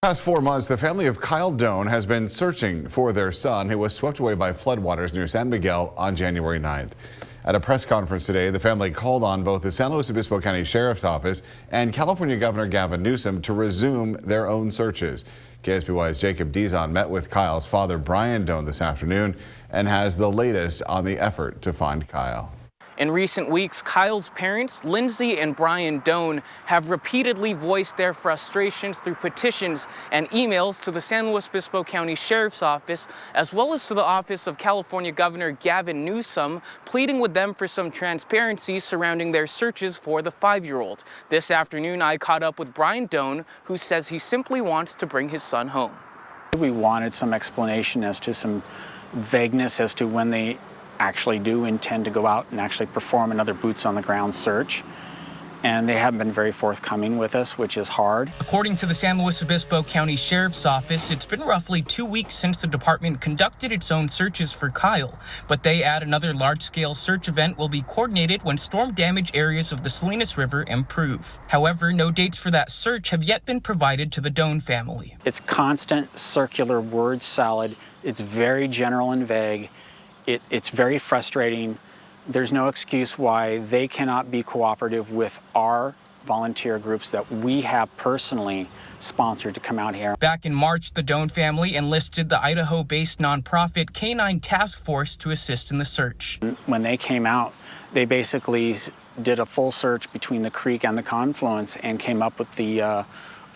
Past 4 months, the family of Kyle Doan has been searching for their son who was swept away by floodwaters near San Miguel on January 9th. At a press conference today, the family called on both the San Luis Obispo County Sheriff's Office and California Governor Gavin Newsom to resume their own searches. KSBY's Jacob Doan met with Kyle's father, Brian Doan, this afternoon and has the latest on the effort to find Kyle. In recent weeks, Kyle's parents, Lindsay and Brian Doan, have repeatedly voiced their frustrations through petitions and emails to the San Luis Obispo County Sheriff's Office, as well as to the office of California Governor Gavin Newsom, pleading with them for some transparency surrounding their searches for the 5-year-old. This afternoon, I caught up with Brian Doan, who says he simply wants to bring his son home. We wanted some explanation as to some vagueness as to when they actually do intend to go out and actually perform another boots on the ground search. And they haven't been very forthcoming with us, which is hard. According to the San Luis Obispo County Sheriff's Office, it's been roughly 2 weeks since the department conducted its own searches for Kyle, but they add another large-scale search event will be coordinated when storm-damaged areas of the Salinas River improve. However, no dates for that search have yet been provided to the Doan family. It's constant circular word salad. It's very general and vague. It's very frustrating. There's no excuse why they cannot be cooperative with our volunteer groups that we have personally sponsored to come out here. Back in March, the Doan family enlisted the Idaho-based nonprofit Canine Task Force to assist in the search. When they came out, they basically did a full search between the creek and the confluence and came up with the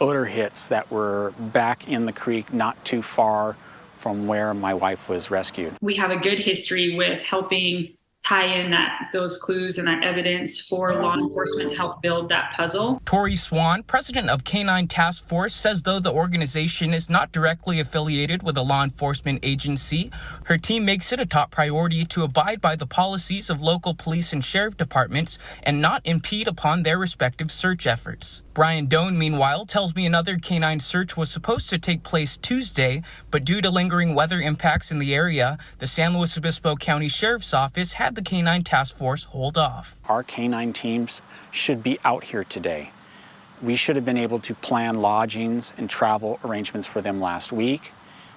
odor hits that were back in the creek not too far from where my wife was rescued. We have a good history with helping tie in those clues and that evidence for law enforcement to help build that puzzle. Tori Swan, president of Canine Task Force, says though the organization is not directly affiliated with a law enforcement agency, her team makes it a top priority to abide by the policies of local police and sheriff departments and not impede upon their respective search efforts. Brian Doan, meanwhile, tells me another canine search was supposed to take place Tuesday, but due to lingering weather impacts in the area, the San Luis Obispo County Sheriff's Office had the Canine Task Force hold off. Our canine teams should be out here today. We should have been able to plan lodgings and travel arrangements for them last week.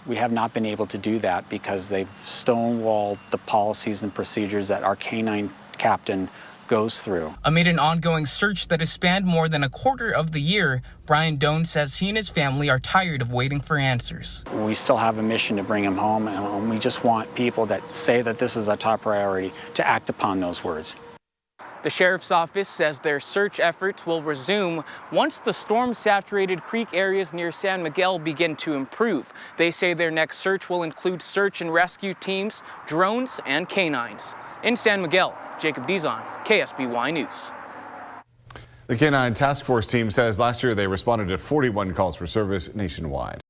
We have not been able to do that because they've stonewalled the policies and procedures that our canine captain goes through. Amid an ongoing search that has spanned more than a quarter of the year, Brian Doan says he and his family are tired of waiting for answers. We still have a mission to bring him home, and we just want people that say that this is a top priority to act upon those words. The Sheriff's Office says their search efforts will resume once the storm-saturated creek areas near San Miguel begin to improve. They say their next search will include search and rescue teams, drones, and canines. In San Miguel, Jacob Doan, KSBY News. The Canine Task Force team says last year they responded to 41 calls for service nationwide.